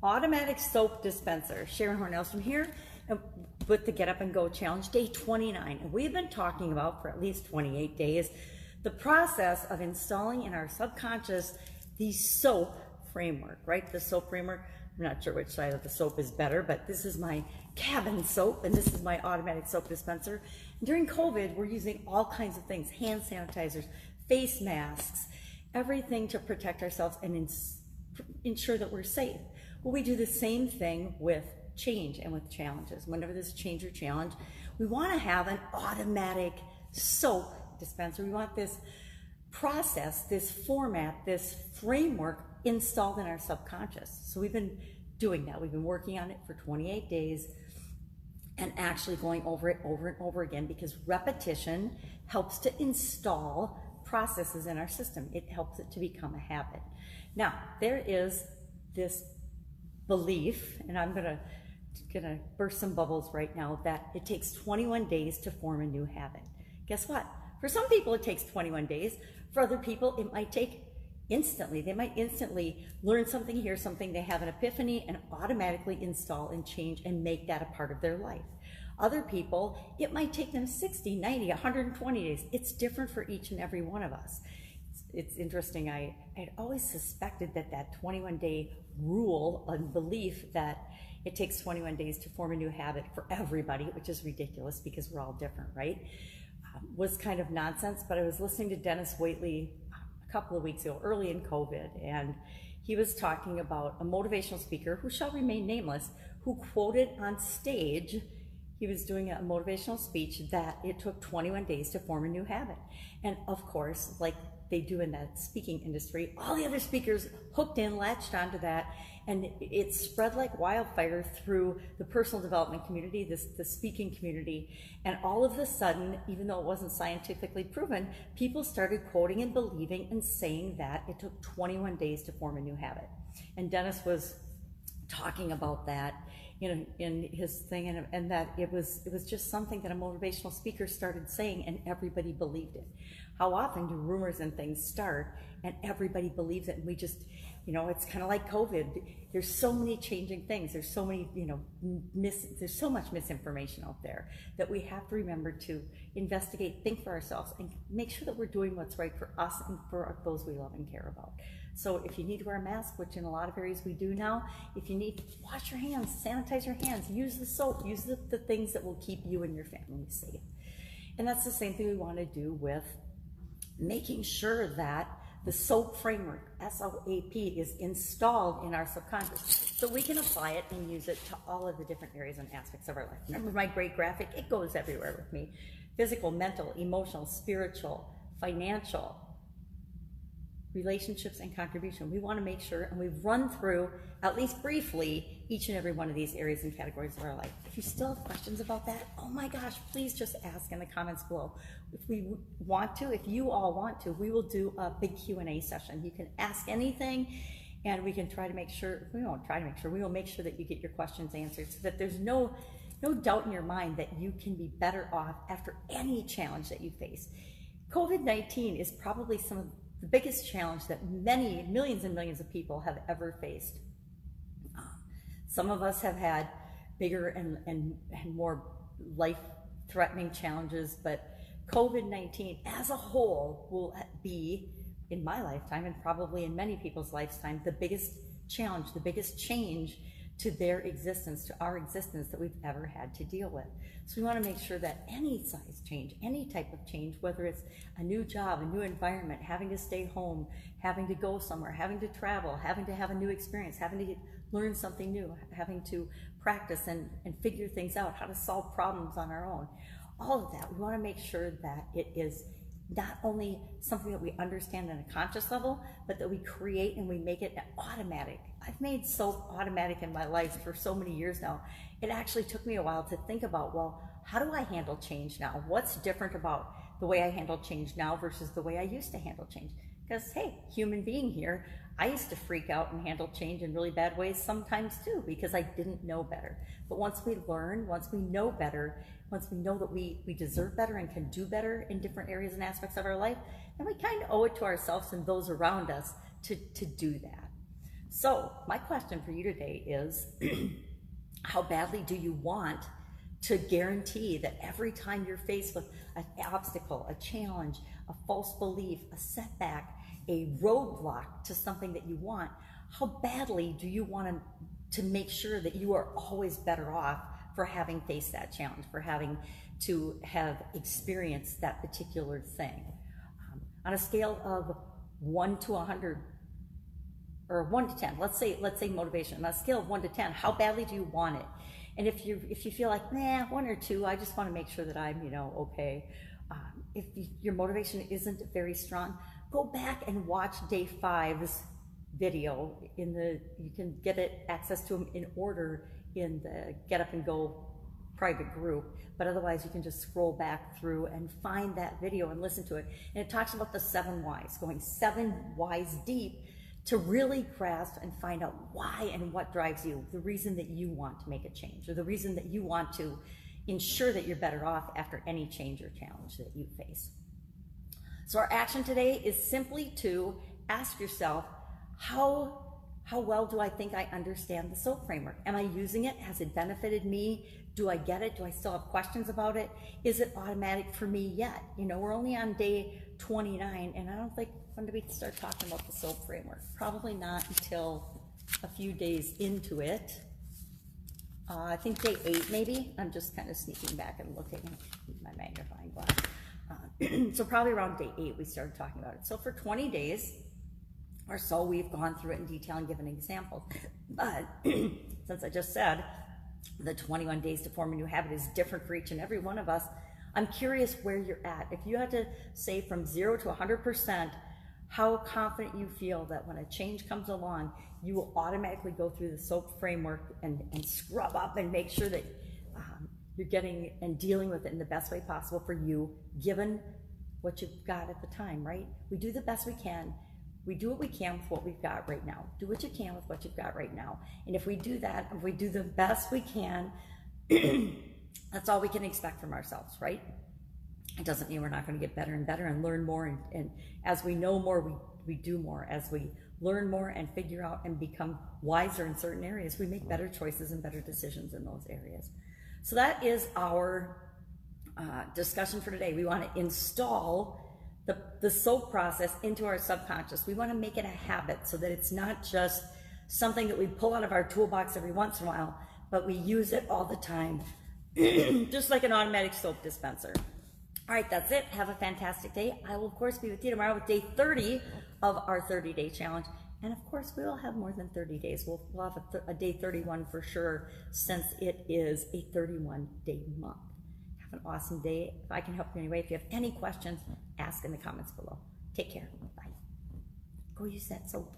Automatic soap dispenser. Sharon Horne-Ellstrom here with the Get Up and Go Challenge, day 29. And we've been talking about for at least 28 days the process of installing in our subconscious the soap framework, right? The soap framework. I'm not sure which side of the soap is better, but this is my cabin soap and this is my automatic soap dispenser. And during COVID, we're using all kinds of things, hand sanitizers, face masks, everything to protect ourselves and ensure that we're safe. Well, we do the same thing with change and with challenges. Whenever there's a change or challenge, we want to have an automatic soap dispenser. We want this process, this format, this framework installed in our subconscious. So we've been doing that. We've been working on it for 28 days and actually going over it over and over again, because repetition helps to install processes in our system. It helps it to become a habit. Now, there is this belief, and I'm gonna burst some bubbles right now, that it takes 21 days to form a new habit. Guess what? For some people it takes 21 days. For other people it might take instantly. They might instantly learn something, hear something, they have an epiphany and automatically install and change and make that a part of their life. Other people, it might take them 60, 90, 120 days. It's different for each and every one of us. It's interesting, I had always suspected that 21-day rule and belief that it takes 21 days to form a new habit for everybody, which is ridiculous because we're all different, right? Was kind of nonsense. But I was listening to Dennis Waitley a couple of weeks ago, early in COVID, and he was talking about a motivational speaker who shall remain nameless, who quoted on stage, he was doing a motivational speech, that it took 21 days to form a new habit. And of course, like they do in that speaking industry, all the other speakers hooked in, latched onto that, and it spread like wildfire through the personal development community, the speaking community, and all of a sudden, even though it wasn't scientifically proven, people started quoting and believing and saying that it took 21 days to form a new habit. And Dennis was talking about that in his thing, and that it was just something that a motivational speaker started saying and everybody believed it. How often do rumors and things start and everybody believes it, and we just, it's kind of like COVID. There's so many changing things. There's so many, there's so much misinformation out there that we have to remember to investigate, think for ourselves, and make sure that we're doing what's right for us and for those we love and care about. So if you need to wear a mask, which in a lot of areas we do now, if you need to wash your hands, sanitize your hands, use the soap, use the things that will keep you and your family safe. And that's the same thing we want to do with making sure that the SOAP framework, S-O-A-P, is installed in our subconscious so we can apply it and use it to all of the different areas and aspects of our life. Remember my great graphic? It goes everywhere with me. Physical, mental, emotional, spiritual, financial, relationships, and contribution. We want to make sure, and we've run through, at least briefly, each and every one of these areas and categories of our life. If you still have questions about that, oh my gosh, please just ask in the comments below. If we want to, if you all want to, we will do a big Q&A session. You can ask anything, and we can try to make sure, we won't try to make sure, we will make sure that you get your questions answered so that there's no doubt in your mind that you can be better off after any challenge that you face. COVID-19 is probably some of the biggest challenge that many, millions and millions of people have ever faced. Some of us have had bigger and more life-threatening challenges, but COVID-19 as a whole will be, in my lifetime and probably in many people's lifetime, the biggest challenge, the biggest change to their existence, to our existence, that we've ever had to deal with. So we want to make sure that any size change, any type of change, whether it's a new job, a new environment, having to stay home, having to go somewhere, having to travel, having to have a new experience, having to learn something new, having to practice and figure things out, how to solve problems on our own, all of that, we want to make sure that it is not only something that we understand on a conscious level, but that we create and we make it automatic. I've made soap automatic in my life for so many years now. It actually took me a while to think about, well, how do I handle change now? What's different about the way I handle change now versus the way I used to handle change? Because, hey, human being here, I used to freak out and handle change in really bad ways sometimes too, because I didn't know better. But once we learn, once we know better, once we know that we deserve better and can do better in different areas and aspects of our life, then we kind of owe it to ourselves and those around us to do that. So my question for you today is, how badly do you want to guarantee that every time you're faced with an obstacle, a challenge, a false belief, a setback, a roadblock to something that you want, how badly do you want to make sure that you are always better off for having faced that challenge, for having to have experienced that particular thing? On a scale of 1 to 100, or 1 to 10, let's say motivation, on a scale of 1 to 10, how badly do you want it? And if you feel like, nah, 1 or 2, I just want to make sure that I'm, okay. If your motivation isn't very strong, go back and watch day 5's video. You can get it access to them in order in the Get Up and Go private group, but otherwise you can just scroll back through and find that video and listen to it. And it talks about the 7 whys, going 7 whys deep to really grasp and find out why and what drives you, the reason that you want to make a change, or the reason that you want to ensure that you're better off after any change or challenge that you face. So our action today is simply to ask yourself, how well do I think I understand the SOAP framework? Am I using it? Has it benefited me? Do I get it? Do I still have questions about it? Is it automatic for me yet? We're only on day 29, and I don't think, when do we start talking about the SOAP framework? Probably not until a few days into it. I think day 8 maybe. I'm just kind of sneaking back and looking at my magnifying glass. So probably around day 8 we started talking about it. So for 20 days or so we've gone through it in detail and given examples. But since I just said the 21 days to form a new habit is different for each and every one of us, I'm curious where you're at. If you had to say from 0 to 100%, how confident you feel that when a change comes along, you will automatically go through the SOAP framework and scrub up and make sure that you're getting and dealing with it in the best way possible for you, given what you've got at the time, right? We do the best we can. We do what we can with what we've got right now. Do what you can with what you've got right now. And if we do that, if we do the best we can, that's all we can expect from ourselves, right? It doesn't mean we're not going to get better and better and learn more. And as we know more, we do more. As we learn more and figure out and become wiser in certain areas, we make better choices and better decisions in those areas. So that is our discussion for today. We want to install the SOAP process into our subconscious. We want to make it a habit so that it's not just something that we pull out of our toolbox every once in a while, but we use it all the time, just like an automatic soap dispenser. All right, that's it. Have a fantastic day. I will, of course, be with you tomorrow with day 30 of our 30-day challenge. And, of course, we will have more than 30 days. We'll have a day 31 for sure, since it is a 31-day month. Have an awesome day. If I can help you in any way, if you have any questions, ask in the comments below. Take care. Bye. Go use that soap.